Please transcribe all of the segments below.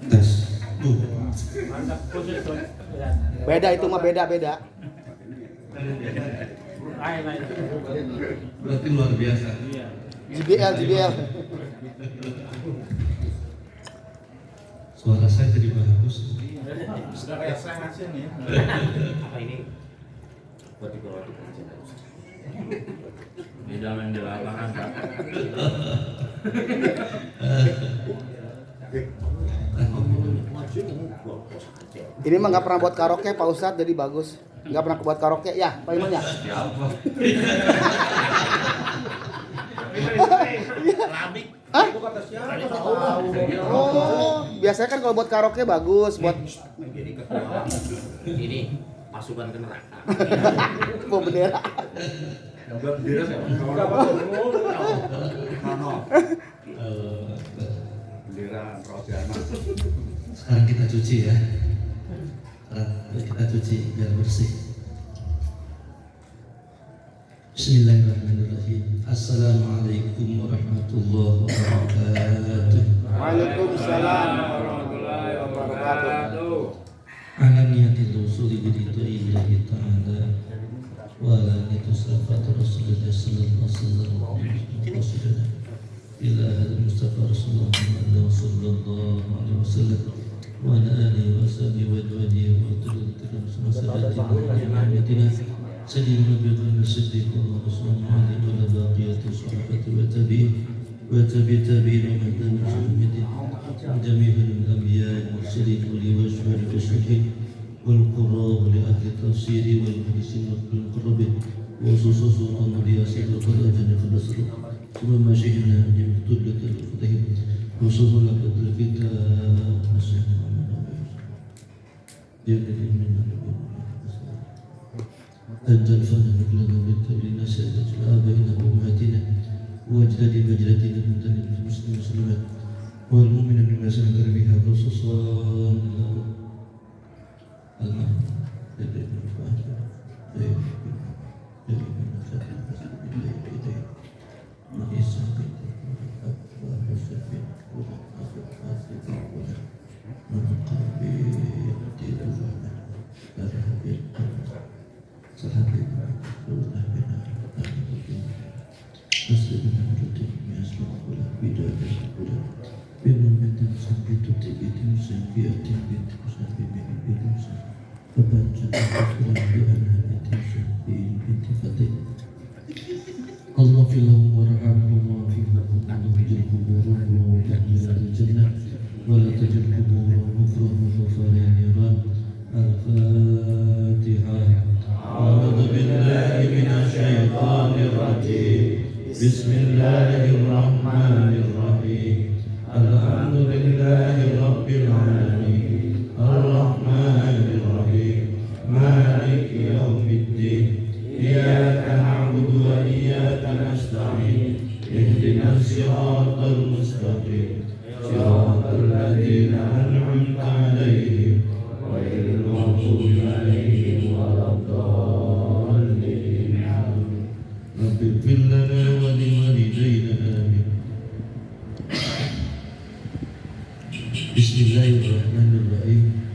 Tes. Beda itu mah beda. Berarti luar biasa. JBL. Suara saya jadi bagus. Sudah kayak saya ngasih nih. Apa ini? Buat dibawa di kerja. Beda main di lapangan, Pak. Ini mah nggak pernah buat karaoke Pak Ustadz, jadi bagus. Nggak pernah buat karaoke ya Pak Iman ya? Siapa? Labik. Hah? Itu kata siapa? Oh, biasanya kan kalau buat karaoke bagus, buat Ini pasukan ke neraka. bawa bendera. Yang buat bendera siapa? Bendera Rojana. Sekarang kita cuci ya. Kita cuci biar bersih. Bismillahirrahmanirrahim. Assalamualaikum warahmatullahi wabarakatuh. Waalaikumsalam warahmatullahi wabarakatuh. Ala niyatil usuli biridaillahi ta'ala wa ala niyati salafat Rasulullah sallallahu alaihi wasallam ila hadal Mustafa Rasulullah sallallahu alaihi wasallam wa ala alihi wa sahbihi wa adwadihi wa turutikum sunnah sayyidina nabiyina siddiqullah sallallahu alaihi wa ala baqiyati sahabati wa tabi'in wa man tabi'ahum جميع الأنبياء والمرسلين ولوجه الشهيد والقراء لأهل التفسير والمحدثين والمقربين وخصوصا سلطان الياسين والقرآن خلص ثم ما شهدنا بمكتوب لك الفتح وصلى لك الكتاب نسأل أنت الفضل لنا بالكبر سادة آبائنا وأمهاتنا وأجداد مجدنا من المسلمين والمسلمات والمؤمن بما سنكر بها خصوصا Allah filahum warhamhum wa filahum wajil kuburahum wa tahmilal jannah wa la tajil kuburahum mufrahum wa fariyan niran. Al-Fatihah. A'udhu billahi minasyaitanir rajim. Bismillahirrahmanirrahim. Alhamdulillahi rabbil alamin. Ar-Rahmanir Rahim. Maliki yaumiddin. Iyyaka na'budu wa iyyaka nasta'in. Ihdinas siratal mustaqim. Siratal ladzina an'amta 'alaihim ghairil maghdubi 'alaihim waladdallin. Rabbi ighfir lana wa liwalidayna amin. Bismillahirrahmanirrahim.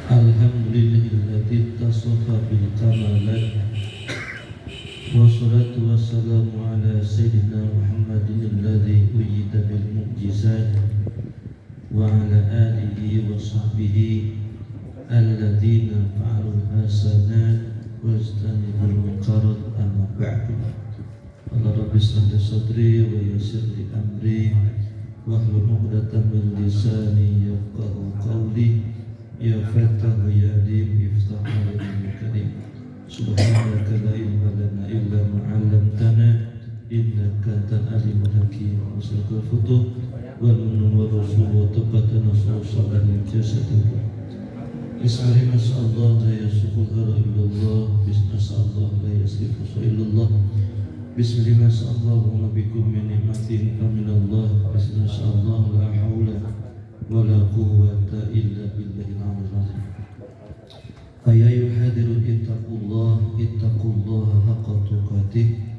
Alhamdulillahilladzi tasafa bil kamalat. Wassalatu wassalamu ala sayyidina Muhammadin alladzi uyyida bil mu'jizat wa ala alihi wa sahbihi alladzina fa'alul hasanat wajtanibul munkarat. Amma ba'du. Qala rabbi ishrah li sadri wa yassir li amri wahlul 'uqdatam min lisani yafqahu qawli. Ya Fatah ya Alim iftah alayna karim. Subhanaka la ilma lana illa ma 'allamtana innaka antal alimul hakim. Wassalatu futuh wal munnu wa rasul wa tabatan sallallahu alaihi wasallam. Bismillah mas'allah la yasiful hara illallah. Bismillah la yasiful illallah. Bismillah mas'allah wa nabikum min ni'matin minallah. Bismillah la hawla wa la quwwata illa billahil aliyyil azim. Ayya yuhadirun ittaqullah haqqa tuqatih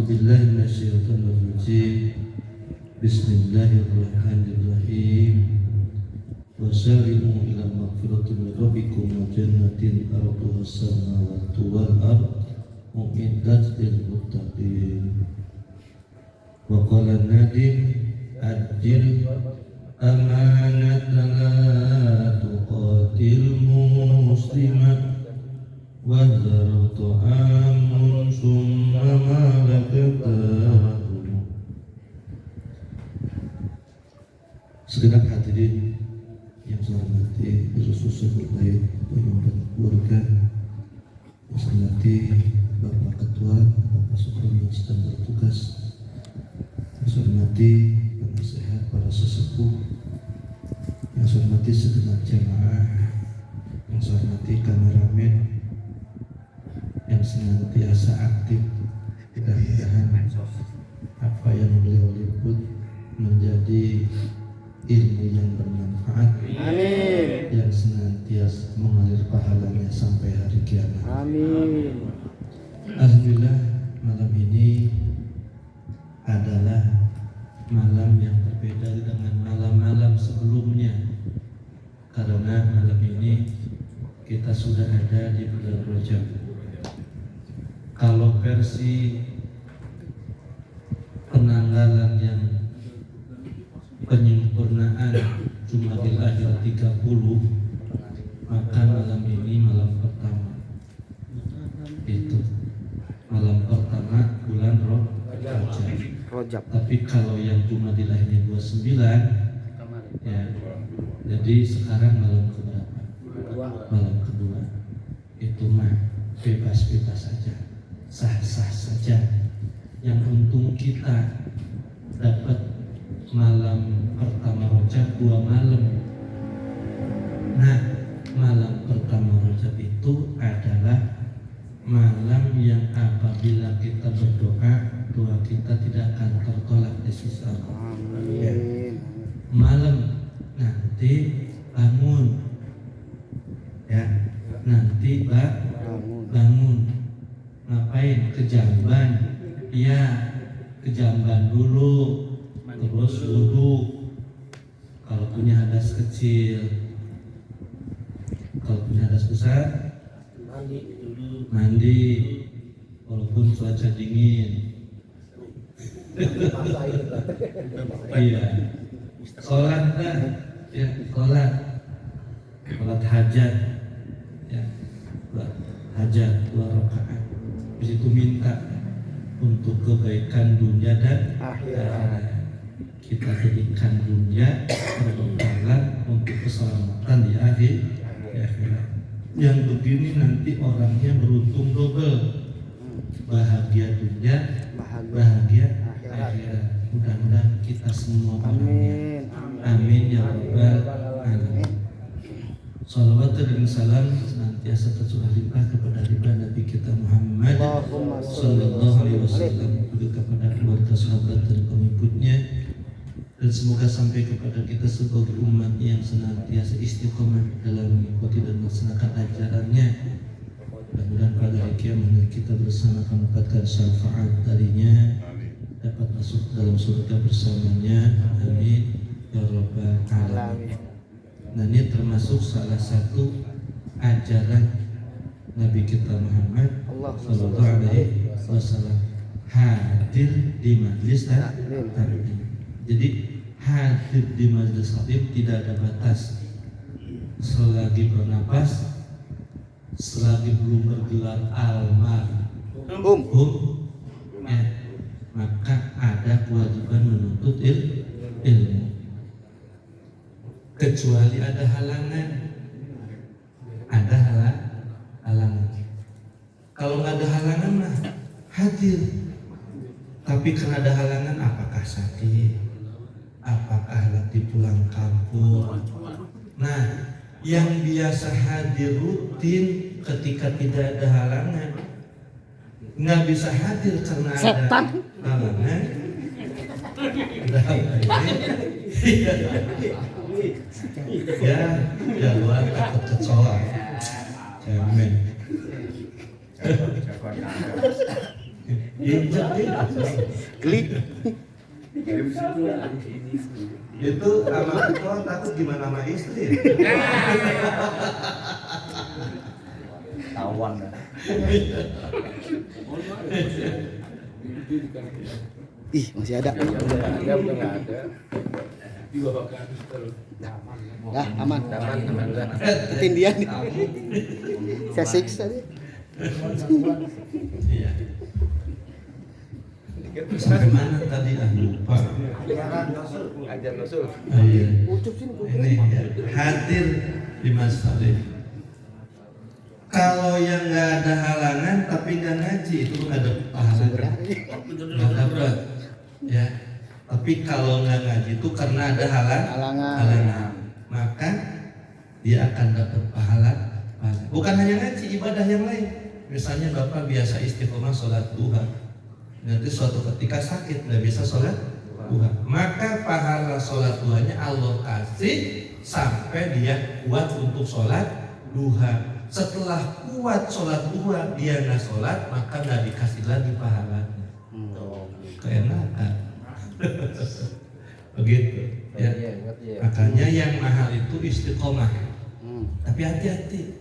بالله من الشيطان الرجيم بسم الله الرحمن الرحيم وسارعوا إلى مغفرة من ربكم وجنة أرضها السماوات والأرض أعدت للمتقين وقال النادم أدل أمانة لا تقاتل مسلما وذر طعام ثم ملكت Segenap hadirin yang saya hormati, khususnya berbaik penyumbang dan keluarga, yang saya hormati Bapak Ketua, Bapak Sukron yang sedang bertugas, yang saya hormati para sehat, para sesepuh, yang saya hormati segenap jamaah, yang saya hormati kameramen, yang senantiasa aktif. Mudah-mudahan apa yang beliau liput menjadi ilmu yang bermanfaat, Amin. yang senantiasa mengalir pahalanya sampai hari kiamat. Amin. Alhamdulillah, malam ini adalah malam yang berbeda dengan malam-malam sebelumnya, karena malam ini kita sudah ada di bulan Rajab. Kalau versi penanggalan yang penyempurnaan Jumadil Akhir 30, maka malam ini malam pertama, itu malam pertama bulan Rajab. Tapi kalau yang Jumadil Akhirnya 29 ya, jadi sekarang malam keberapa? Malam kedua. Itu mah bebas-bebas saja, sah-sah saja. Yang untung kita dapat malam pertama Rajab 2 malam. Nah, malam pertama Rajab itu adalah malam yang apabila kita berdoa, doa kita tidak akan tertolak di sisi Allah. Ya. Malam nanti bangun, ya, nanti bangun. Ngapain? Ke jamban? Iya, ke jamban dulu. Terus wudhu kalau punya hadas kecil, kalau punya hadas besar mandi walaupun cuaca dingin. Iya, sholat kan, ya sholat hajat, ya hajat 2 rakaat. Di situ minta untuk kebaikan dunia dan akhirat. Kita jadikan dunia perbekalan untuk keselamatan di akhirat. Yang begini nanti orangnya beruntung double, bahagia dunia, bahagia akhirat. Mudah-mudahan kita semua orangnya. Amin ya rabbal alamin. Salawat dan salam senantiasa tercurah limpah kepada Nabi kita Muhammad sallallahu alaihi wasallam, juga kepada keluarga, sahabat dan pengikutnya, dan semoga sampai kepada kita sebagai umat yang senantiasa istiqomah dalam mengikuti dan melaksanakan ajarannya. Mudah-mudahan pada hari kiamat kita bersama akan mendapatkan syafaat darinya, dapat masuk dalam surga bersamanya. Amin ya rabbal alamin. Nah, ini termasuk salah satu ajaran Nabi kita Muhammad sallallahu alaihi wasallam, hadir di majlis taklim. Jadi hadir di majlis taklim tidak ada batas. Selagi bernapas, selagi belum bergelar ya, maka ada kewajiban menuntut ilmu. Kecuali ada halangan, halangan. Kalau nggak ada halangan mah hadir. Tapi karena ada halangan, apakah sakit, apakah lagi pulang kampung. Nah, yang biasa hadir rutin ketika tidak ada halangan, nggak bisa hadir karena ada halangan. Ya luar takut kecoa. Amin. Injek Geli. itu sama kau takut gimana sama istri. Tawan dah. Ih, masih ada. Udah nggak ada. Dah, aman. Aman. Ketindian. Saya siksa dia. Iya. Sampai mana tadi lupa. Ajar Rasul. Iya. Ucup sini. Ini ya, hadir di masjid. Kalau yang nggak ada halangan tapi nggak ngaji itu nggak ada pahala. Nggak dapat. Ya. Tapi kalau nggak ngaji itu karena ada halangan, maka dia akan dapat pahala. Bukan hanya ngaji, ibadah yang lain. Misalnya Bapak biasa istiqomah sholat duha, nanti suatu ketika sakit nggak bisa sholat duha, maka pahala sholat duhanya Allah kasih sampai dia kuat untuk sholat duha. Setelah kuat sholat duha dia nggak sholat, maka nggak dikasih lagi pahalanya. Keenakan. Begitu ya. Makanya yang mahal itu istiqomah. Tapi hati-hati,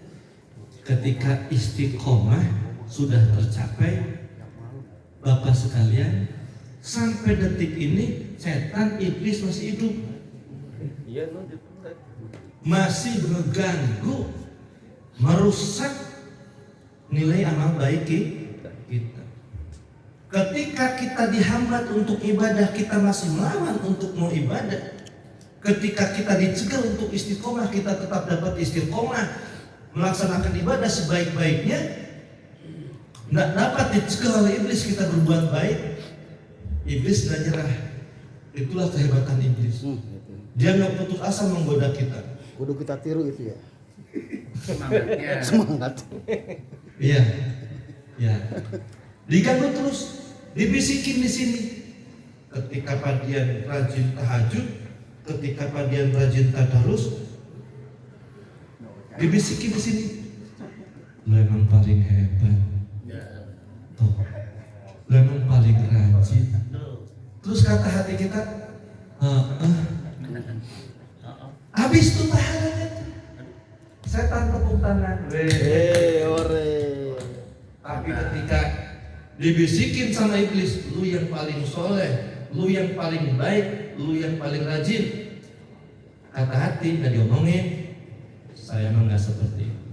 ketika istiqomah sudah tercapai, Bapak sekalian, sampai detik ini setan iblis masih hidup, masih mengganggu, merusak nilai amal baik kita. Ketika kita dihambat untuk ibadah, kita masih melawan untuk mau ibadah. Ketika kita dicegah untuk istiqomah, kita tetap dapat istiqomah, melaksanakan ibadah sebaik-baiknya. Nggak dapat dicegah oleh iblis kita berbuat baik. Iblis nggak nyerah. Itulah kehebatan iblis. Dia nggak putus asa menggoda kita. Kudu kita tiru itu ya. Semangatnya. Semangat. Iya, ya. Diganggu terus, dibisikin di sini. Ketika padian rajin tahajud, ketika padian rajin tadarus, dibisikin di sini. Lu emang paling hebat. Tuh, lu emang paling rajin. Terus kata hati kita, habis tuh pahalanya. Setan tepuk tangan. Ore. Tapi ketika dibisikin sama iblis, lu yang paling soleh, lu yang paling baik, lu yang paling rajin, kata hati nggak diomongin, saya emang nggak seperti itu.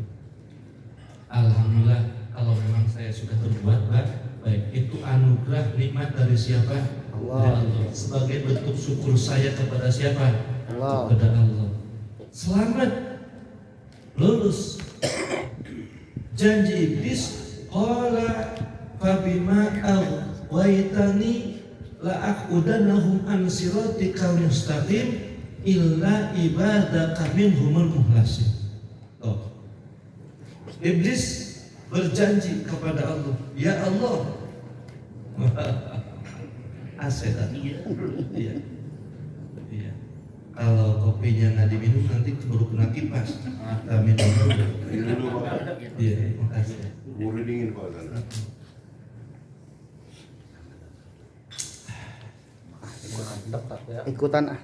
Alhamdulillah, kalau memang saya sudah berbuat baik, itu anugerah nikmat dari siapa? Allah. Dari Allah. Sebagai bentuk syukur saya kepada siapa? Allah. Kepada Allah. Selamat lulus janji iblis. Qala fabima aghwaytani la aqudanahum an siratikal mustaqim illa ibadaka minhumul mukhlasin. Oh. Iblis berjanji kepada Allah, ya Allah. Asetan. Iya. Iya. Kalau kopinya nggak diminum nanti keburu kena kipas. Kita minum dulu. Iya, makasih. Buru dingin kok. Ikutan ah.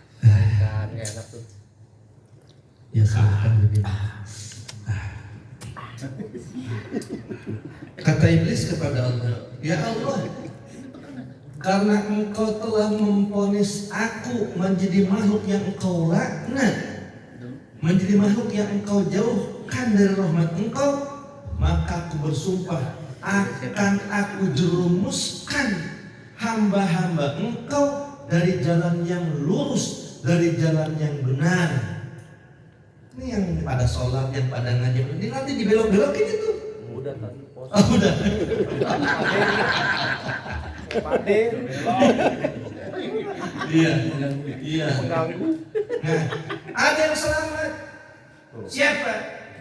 Ya silahkan diminum. Kata iblis kepada Allah, ya Allah, karena engkau telah memvonis aku menjadi makhluk yang engkau laknat, menjadi makhluk yang engkau jauhkan dari rahmat engkau, maka aku bersumpah akan aku jerumuskan hamba-hamba engkau dari jalan yang lurus, dari jalan yang benar. Ini yang pada sholat, yang pada ngaji, ini nanti dibelok-belokin itu. Udah tadi pos. Oh, udah. Pade. Iya, iya. Nah, ada yang selamat. Siapa?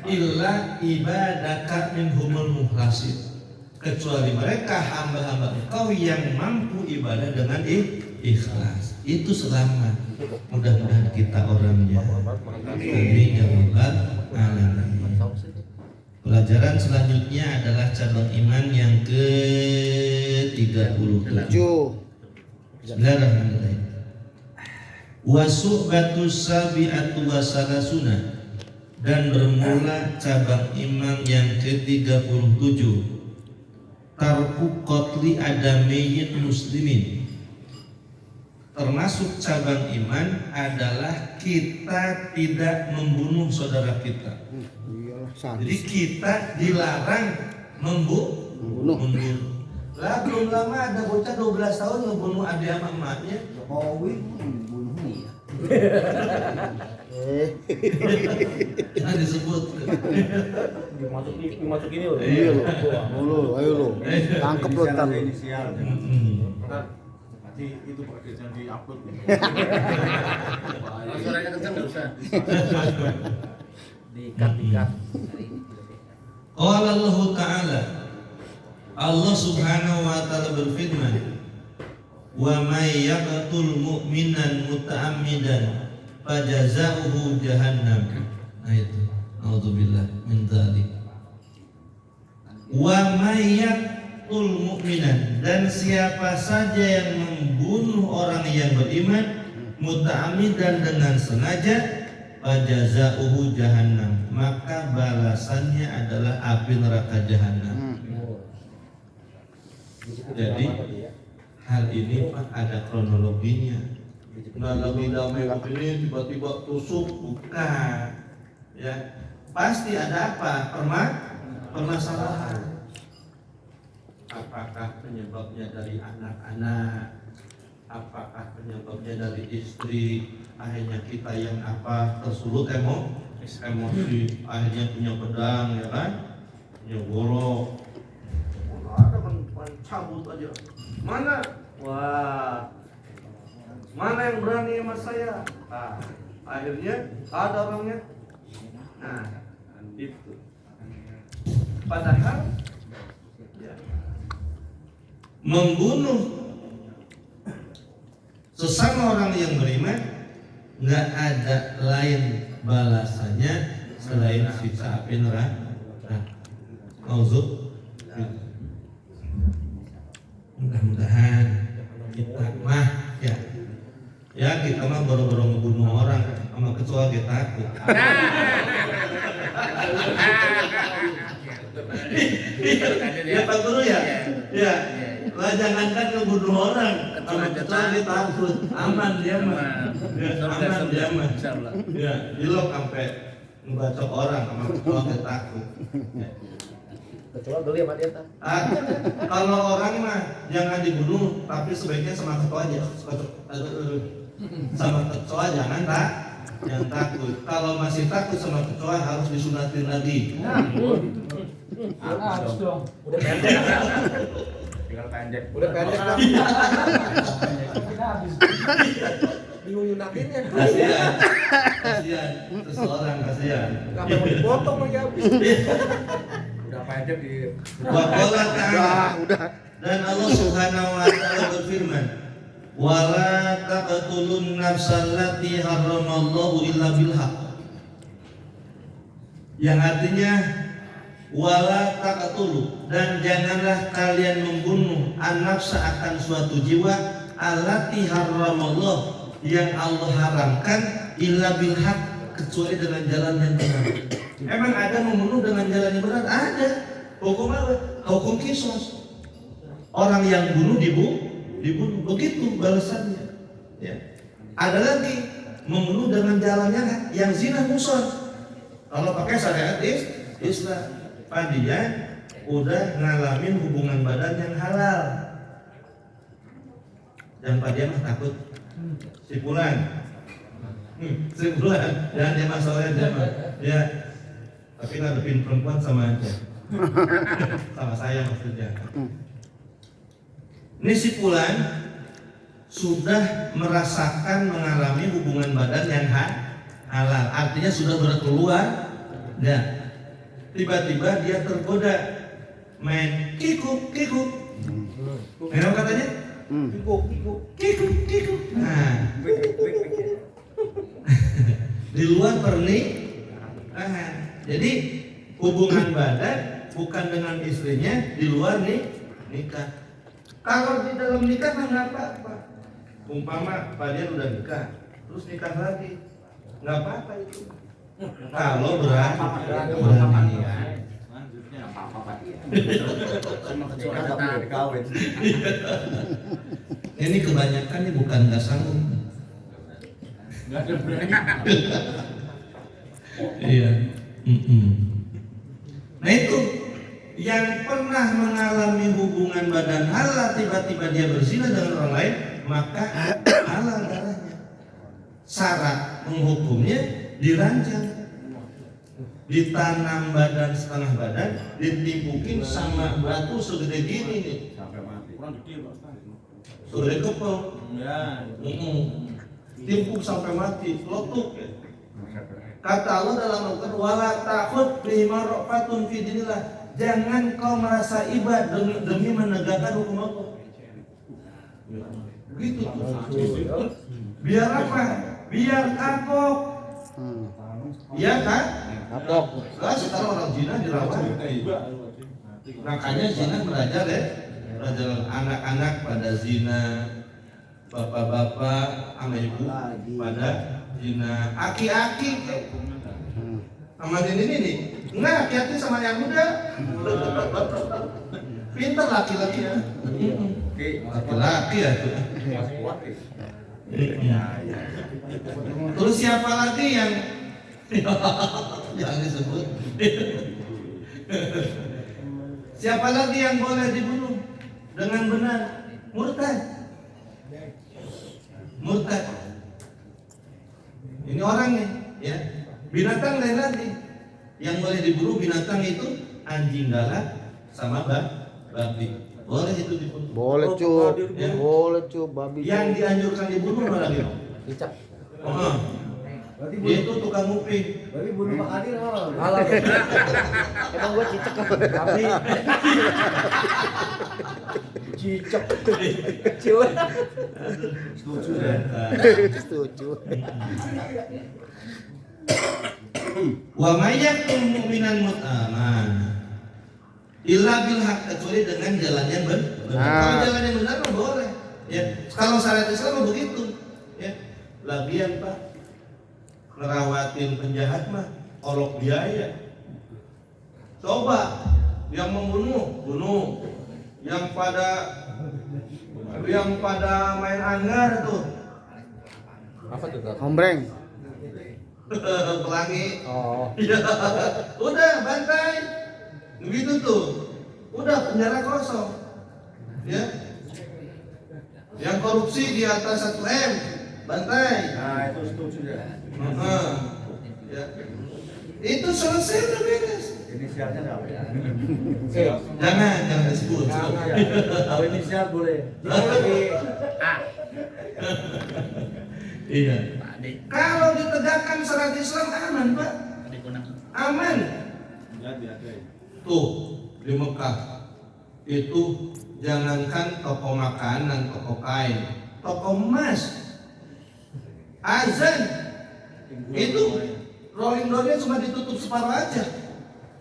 Illa ibadaka minhumul mukhlasin. Kecuali mereka hamba-hamba engkau yang mampu ibadah dengan ikhlas. Itu selamat. Mudah-mudahan kita orangnya. Amin ya rabbal alamin. Pelajaran selanjutnya adalah cabang iman yang ke-37. 7. Bismillahirrahmanirrahim. Wasu'batus sabi'atu wasalasuna, dan bermula cabang iman yang ke-37 tarku qatli adamiyyin muslimin. Termasuk cabang iman adalah kita tidak membunuh saudara kita. Iyalah Jadi sadis. kita dilarang membunuh. Lah belum lama ada bocah 12 tahun ngebunuh adik sama emaknya. Jokowi bunuh ya. Jangan disebut. Dimasuk ini loh. Iya lo. Ayo lo. Tangkep lo ntar. Inisial. Nanti itu pekerjaan di upload nih. Suaranya kenceng nggak usah. Dikat. Qala Allah Ta'ala, Allah Subhanahu wa Ta'ala berfirman, wa may yaqtul mu'minan muta'ammidan fajazauhu jahannam. Nah itu, naudzubillah min dzalik. Wa may yaqtul mu'minan, dan siapa saja yang membunuh orang yang beriman muta'ammidan dengan sengaja, fajazauhu jahannam, maka balasannya adalah api neraka jahanam. Jadi hal ini Pak ada kronologinya. Nggak lagi damai begini tiba-tiba tusuk, bukan. Ya, pasti ada apa? Permasalahan. Apakah penyebabnya dari anak-anak? Apakah penyebabnya dari istri? Akhirnya kita yang tersulut emosi, akhirnya punya pedang, ya kan? Punya golok. Ada kan cabut aja. Mana? Wah. Mana yang berani sama saya? Nah, akhirnya ada orangnya. Nah, itu. Padahal ya, membunuh sesama orang yang beriman nggak ada lain balasannya selain siksa api neraka. Mauzud. Mudah-mudahan kita kita mah baru-baru ngebunuh orang sama kecoa kita takut. Ya Pak Guru ya. Ya. Lah jangankan ngebunuh orang sama kecoa kita takut. Aman dia mah. Aman dia mah. Ya, dilok sampai ngebacok orang sama kecoa kita takut. Kecuali beli sama dia tak. Kalau orang mah jangan dibunuh, tapi sebaiknya sama kecoa aja. Sama kecoa jangan takut. Kalau masih takut sama kecoa harus disunatin lagi. Harus dong. Udah pendek. Tinggal pendek. Udah pendek lah. Kita habis. Bingung nyunatinnya. Kasihan. Seseorang kasihan. Sampai mau dipotong lagi habis. Udah pendek di. Wa qala ta'ala, Udah. dan Allah Subhanahu wa ta'ala berfirman, wala taqtulun nafsallati harramallahu illa bilhaq, yang artinya wala taqtulu, dan janganlah kalian membunuh an-nafsa akan suatu jiwa allati harramallah, yang Allah haramkan illa bilhaq, kecuali dengan jalan yang benar. Emang ada membunuh dengan jalan yang benar? Ada. Hukum apa? Hukum kisos. Orang yang bunuh dibunuh, begitu balasannya. Ya. Ada lagi membunuh dengan jalannya yang zina muson. Kalau pakai syariat Islam, dia udah ngalamin hubungan badan yang halal. Yang dia mah takut sipulan, jangan dia masalahnya dia mah, ya. Tapi ngadepin perempuan sama aja, sama saya maksudnya. Ini si Fulan sudah merasakan mengalami hubungan badan yang halal, artinya sudah berkeluar. Nah, tiba-tiba dia tergoda main kikuk. Memang katanya kikuk. Nah, di luar pernikahan. Jadi hubungan badan bukan dengan istrinya di luar nikah. Kalau di dalam nikah mah nggak apa-apa. Umpama Pak Dian udah nikah, terus nikah lagi, nggak apa-apa itu. Kalau berani. Selanjutnya apa-apa Pak. Ini kebanyakan nih bukan nggak sanggup. Nggak ada berani. Iya. Nah itu yang pernah mengalami hubungan badan halal tiba-tiba dia berzina dengan orang lain, maka halal darahnya. Syarat menghukumnya diranjang, ditanam badan setengah badan, ditimpukin sama batu segede gini nih, Sampai mati. Kurang gede Pak. segede kepel. Ya. Timpuk sampai mati, lotuk ya. Kata Allah dalam Al-Quran, wala ta'khud bima ra'fatun fi dinillah. Jangan kau merasa iba demi menegakkan hukum Allah. Gitu tuh. Biar apa? Biar kapok. Iya kan? Kapok. Nah, sekarang orang zina dirawat. Makanya zina merajalela, merajalela anak-anak pada zina, bapak-bapak sama ibu pada zina, aki-aki sama ini nih. Enggak, aki-aki sama yang muda. Pintar laki-laki ya. Laki-laki ya tuh. Terus siapa lagi yang disebut? Siapa lagi yang boleh dibunuh dengan benar? Murtad. Murtad. Ini orangnya, ya. Binatang lain lagi. Yang boleh dibunuh binatang itu anjing galak sama babi. Boleh itu dibunuh. Boleh cu, Ya. boleh cu, babi. Yang dianjurkan dibunuh mana lagi? Cicak. Oh. Dia itu tukang nguping. Berarti bunuh Pak Adil halal. Halal. Emang gua cicak babi. Cicak. Kecil. Setuju ya. Setuju. Wa mayyakum mu'minan mut'aman illa bil haq, kecuali dengan jalan yang benar. Kalau jalan yang benar mah boleh. Ya, kalau syariat Islam mah begitu. Ya. Lagian Pak, ngerawatin penjahat mah olok biaya. Coba yang membunuh, bunuh. Yang pada main anggar tuh. Apa tuh Kak? Hombreng. Pelangi. Oh. Ya, udah bantai, begitu tuh, udah penjara kosong, ya. Yang korupsi di atas 1 M, bantai. Nah, itu setuju ya. Ya. Itu selesai udah beres. Inisialnya apa ya? Jangan disebut. Kalau inisial boleh. Iya. Kalau ditegakkan syariat Islam aman Pak, aman. Tuh di Mekah itu jangankan toko makanan, toko kain, toko emas, azan itu rolling doornya cuma ditutup separuh aja,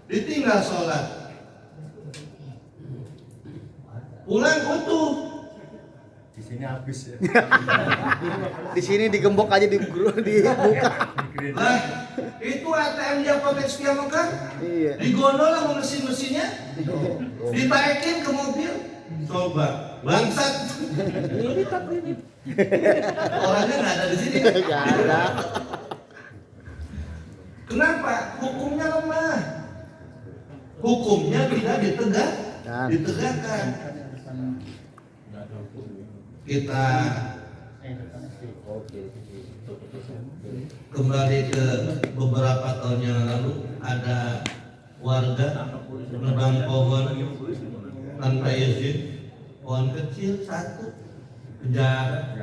ditinggal sholat, pulang utuh. Di sini habis ya. Di sini digembok aja dibuka. Lah, itu ATM di apotek Setia Mekah. Iya. Digondol sama mesin-mesinnya, ditaekin ke mobil. Coba, bangsat. Orangnya nggak ada di sini. Enggak ada. Kenapa? Hukumnya lemah. Hukumnya tidak ditegakkan. Kita kembali ke beberapa tahun yang lalu, ada warga menebang pohon tanpa izin, pohon kecil satu, penjara.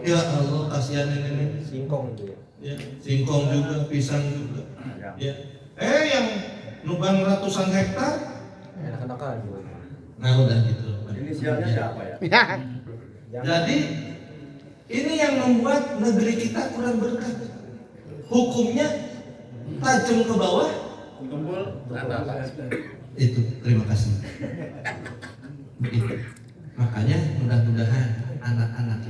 Ya Allah, kasihan nenek. Singkong itu ya. Ya, singkong juga, pisang juga. Ya. Yang nubang ratusan hektar. Enak-enakan juga. Nah udah gitu. Inisialnya siapa ya? Jadi ini yang membuat negeri kita kurang berkah. Hukumnya tajam ke bawah. Kumpul. Itu terima kasih. Begitu. Makanya mudah-mudahan anak-anak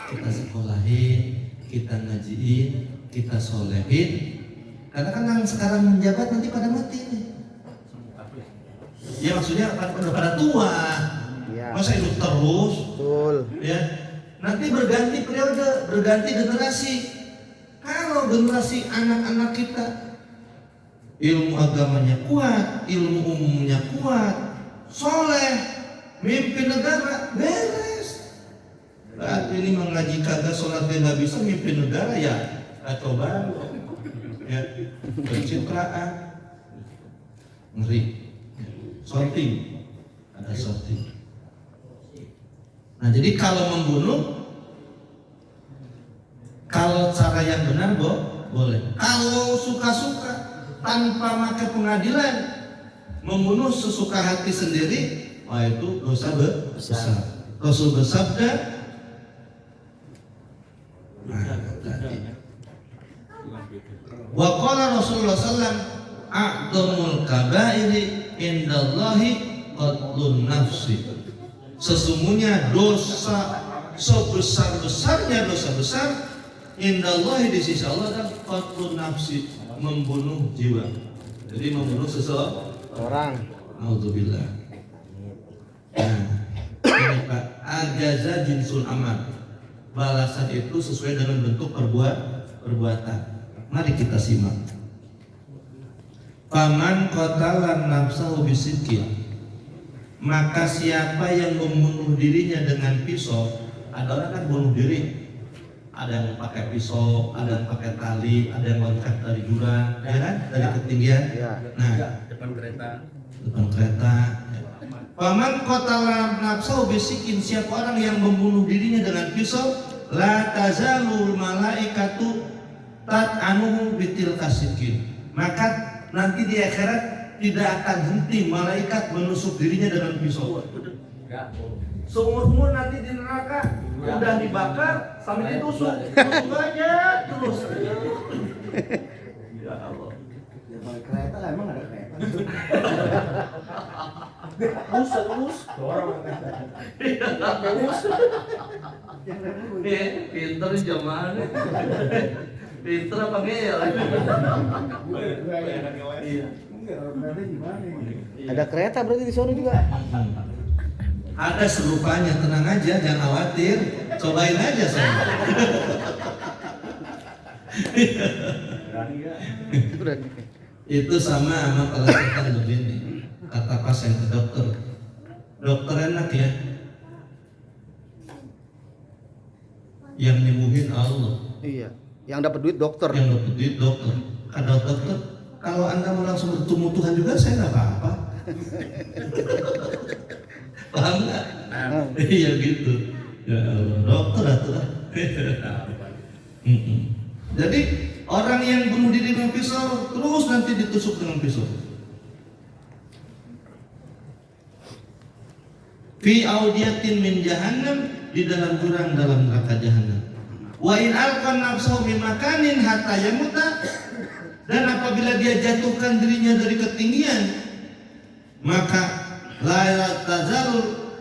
kita sekolahin, kita ngajiin, kita solehin. Karena kan yang sekarang menjabat nanti pada mati nih. Ya maksudnya pada tua. Iya. Masa hidup terus? Betul. Ya. Nanti berganti periode, berganti generasi. Kalau generasi anak-anak kita ilmu agamanya kuat, ilmu umumnya kuat, soleh, mimpin negara, beres. Berarti ini mengaji kagak, sholat nggak bisa, mimpin negara ya kacau baru. Ya, pencitraan, ngeri, sorting, ada sorting. Nah jadi kalau membunuh, kalau cara yang benar boleh. Kalau suka-suka tanpa pakai pengadilan membunuh sesuka hati sendiri, wah itu dosa besar. Rasul bersabda, wa qala Rasulullah sallam a'dhamul kabairi indallahi qatlun nafsi. Sesungguhnya dosa sebesar-besarnya dosa besar indallahi di sisi Allah adalah qatlun nafsi, membunuh jiwa. Jadi membunuh seseorang. Alhamdulillah. Nah, ini Pak, ajaza jinsul amal. Balasan itu sesuai dengan bentuk perbuatan. Mari kita simak. Faman qatala nafsahu bisidqin, maka siapa yang membunuh dirinya dengan pisau, ada orang kan bunuh diri, ada yang pakai pisau, ada yang pakai tali, ada yang loncat dari jurang, ya kan, dari ketinggian. Nah, depan kereta. Paman qatala nafsahu bisikin, siapa orang yang membunuh dirinya dengan pisau, la tazalul malaikatu tat'anuhu bitil kasikin, maka nanti di akhirat tidak akan henti malaikat menusuk dirinya dengan pisau. Seumur-umur nanti di neraka udah dibakar sampai ditusuk, tusuk aja terus. Ya Allah. Ya pakai kereta lah, emang ada kereta. Bus. Pinter jamaah. Pinter apa ngeyel? Iya. Ada kereta berarti di sana juga. Ada serupanya, tenang aja, jangan khawatir. Cobain aja soalnya. Itu sama kalau kita begini. Kata pasien ke dokter. Dokter enak ya. Yang nyembuhin Allah. Iya. Yang dapat duit dokter. Yang dapat duit dokter. Kata dokter, kalau Anda mau langsung bertemu Tuhan juga saya nggak apa-apa. Paham nggak? Iya gitu. Ya Allah, dokter atuh. Jadi orang yang bunuh diri dengan pisau terus nanti ditusuk dengan pisau. Fi audiyatin min jahannam, di dalam jurang dalam neraka jahannam. Wa in alqan nafsahu min makanin hatta yamuta, dan apabila dia jatuhkan dirinya dari ketinggian, maka la tazalul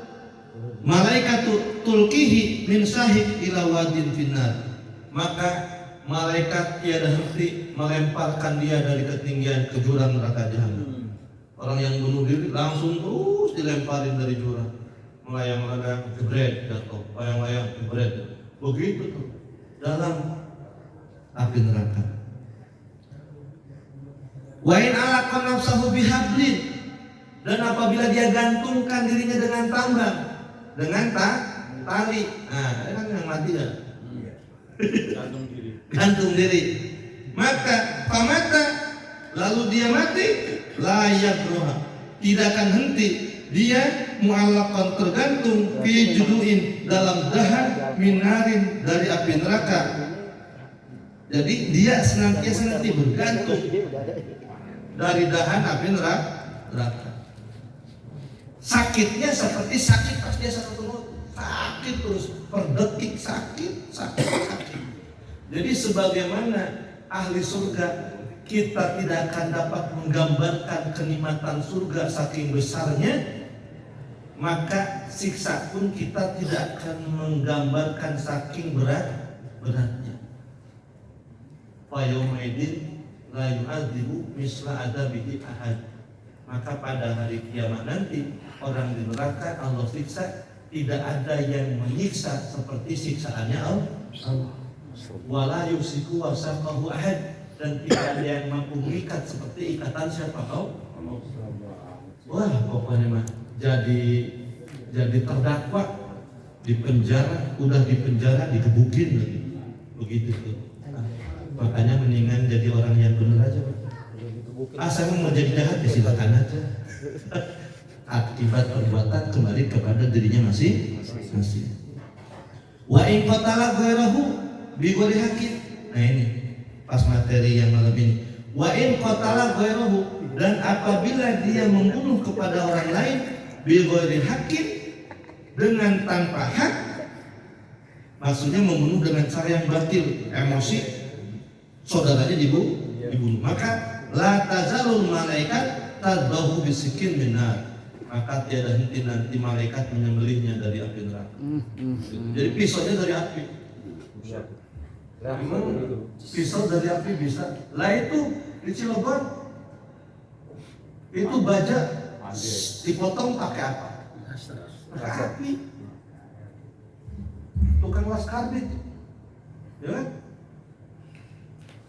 malaikatu tulkihi min sahib ila wadin finnar, maka malaikat tiada henti melemparkan dia dari ketinggian ke jurang neraka jahanam. Orang yang bunuh diri langsung terus dilemparin dari jurang, melayang-layang jebret jatuh, layang-layang jebret. Begitu tuh dalam api neraka. Wa in alaqan nafsahu bihablin, dan apabila dia gantungkan dirinya dengan tambang, dengan tali. Nah, ada kan yang mati ya? Gantung diri. Maka pamata, lalu dia mati, layak roha, tidak akan henti dia mu'allaqan, tergantung fi juduin, dalam dahan minarin, dari api neraka. Jadi dia senantiasa nanti bergantung dari dahan api neraka. Sakitnya seperti sakit pas dia sakit terus per detik, sakit. Jadi sebagaimana ahli surga kita tidak akan dapat menggambarkan kenikmatan surga saking besarnya, maka siksa pun kita tidak akan menggambarkan saking beratnya. Fa yaumaidin la yu'adzibu misla adabihi ahad. Maka pada hari kiamat nanti orang di neraka Allah siksa, tidak ada yang menyiksa seperti siksaannya Allah. Wala yusiku wasaqahu ahad, dan tidak ada yang mampu mengikat seperti ikatan siapa kau? Wah, pokoknya mah jadi terdakwa di penjara, udah di penjara digebukin lagi. Begitu tuh. Makanya mendingan jadi orang yang benar aja, Pak. Saya mau jadi jahat ya silakan aja. Akibat perbuatan kembali kepada dirinya masing. Wa in qatala ghairahu bi ghairi haqqin. Nah ini pas materi yang malam ini. Wa in qatala ghairahu, dan apabila dia membunuh kepada orang lain bi ghairi haqqin, dengan tanpa hak, maksudnya membunuh dengan cara yang batil, emosi, saudaranya dibunuh, maka la tazalul malaikat tadbahu bisikin minar, maka tiada henti nanti malaikat menyembelihnya dari api neraka. Jadi pisaunya dari api. Pisau dari api bisa. Lah itu di Cilegon itu baja dipotong pakai apa? Pakai api. Tukang las karbit, ya kan?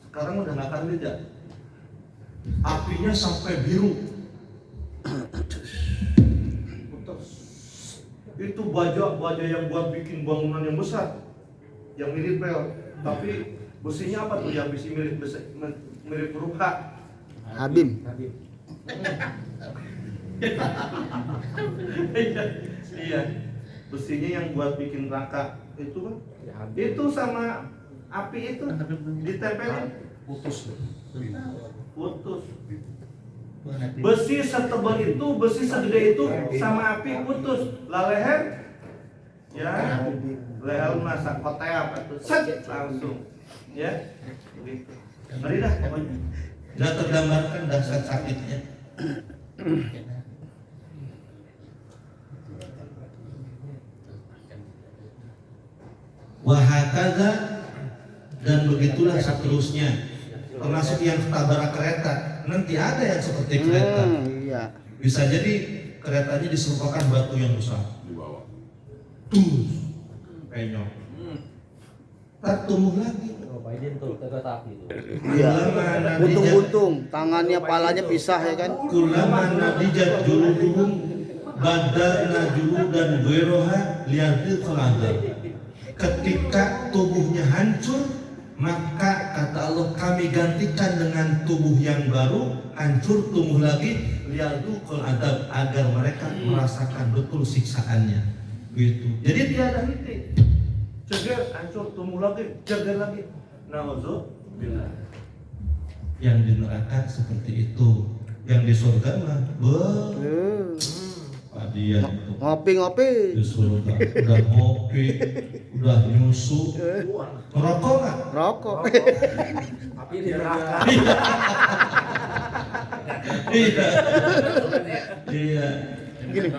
Sekarang udah nggak karbit ya. Apinya sampai biru. Itu baja yang buat bikin bangunan yang besar, yang mirip pel, tapi besinya apa tuh yang besi mirip huruf H? Habim. Iya, besinya yang buat bikin rangka itu kan? Itu sama api itu ditempelin, putus. Besi setebal itu, besi segede itu sama api putus. Lah leher, ya leher masak kote apa tuh, set langsung, ya begitu. Mari dah, udah tergambarkan dahsyat sakitnya. Wahakadha, dan begitulah seterusnya. Termasuk yang tabrak kereta, nanti ada yang seperti kereta. Iya. Bisa jadi keretanya diserupakan batu yang besar di bawah. Penyok. Tak tumbuh lagi. Iya. Buntung-buntung, tangannya, palanya pisah ya kan? Kulama nadijat juluduhum badarna juludan ghairoha liyadil qalada. Ketika tubuhnya hancur, maka kata Allah kami gantikan dengan tubuh yang baru, hancur tumbuh lagi, liyadul adab, agar mereka merasakan betul siksaannya. Gitu. Jadi tiada henti. Ceger, hancur, tumbuh lagi, ceger lagi. Nauzubillah. Yang di neraka seperti itu, yang di surga mah padian itu. Ngopi-ngopi. Di surga udah ngopi, udah nyusu, ngerokok nggak? Rokok. Tapi di neraka. Iya. Gini.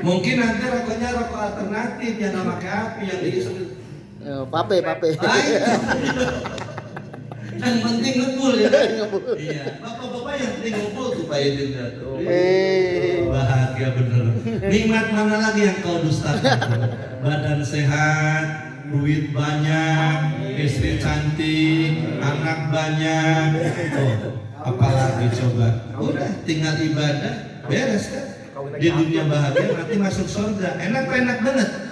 Mungkin nanti rokoknya rokok alternatif yang nggak pakai api, yang diisi. Pape. Yang penting ngebul ya. Iya. Bapak-bapak yang penting ngebul tuh Pak Idin. Bahagia bener. Nikmat mana lagi yang kau dustakan? Badan sehat, duit banyak, istri cantik, anak banyak. Oh, apalagi coba? Udah tinggal ibadah, beres kan? Di dunia bahagia, nanti masuk surga. Enak banget.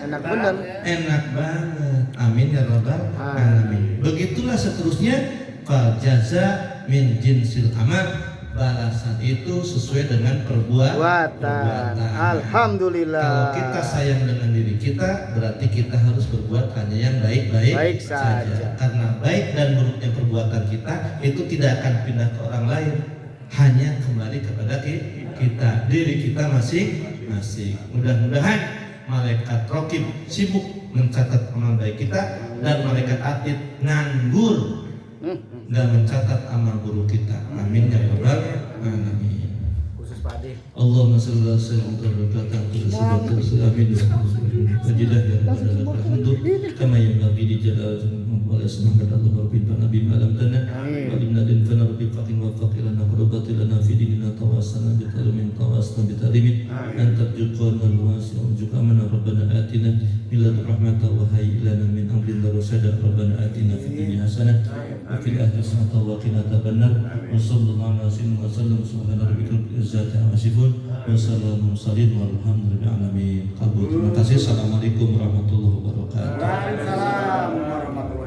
Enak bener. Enak banget. Amin ya rabbal alamin. Begitulah seterusnya. Fal jaza min jinsil amal, balasan itu sesuai dengan perbuatan. Alhamdulillah. Kalau kita sayang dengan diri kita, berarti kita harus berbuat hanya yang baik-baik saja. Karena baik dan buruknya perbuatan kita itu tidak akan pindah ke orang lain, hanya kembali kepada kita, diri kita masing-masing. Mudah-mudahan malaikat raqib sibuk mencatat amal baik kita dan malaikat atid nganggur nggak mencatat amal buruk kita. Amin ya rabbal alamin. Khusus Pak Ade. Allahumma shalli ala sayyidina Muhammad amin. Wajidah ya rabbal alamin. Kama yanbaghi li jalali wa asma'i Allah rabbil nabi alam tanah. Wa inna din fana rabbil faqih wa faqilana qurbatilana fi dinina tawassana bi talimin tawassana bi talimin anta juqana wasi'un juqamana rabbana atina min ladun rahmatan wa hayyi lana min amrina rasada rabbana atina fid dunya hasanah wa fil akhirati hasanah wa qina adzabannar wa sallallahu alaihi wa sallam subhana rabbika rabbil izzati amma yasifun wa salamun mursalin walhamdulillahi alamin. Kabul. Terima kasih. Assalamualaikum warahmatullahi wabarakatuh. Waalaikumsalam warahmatullahi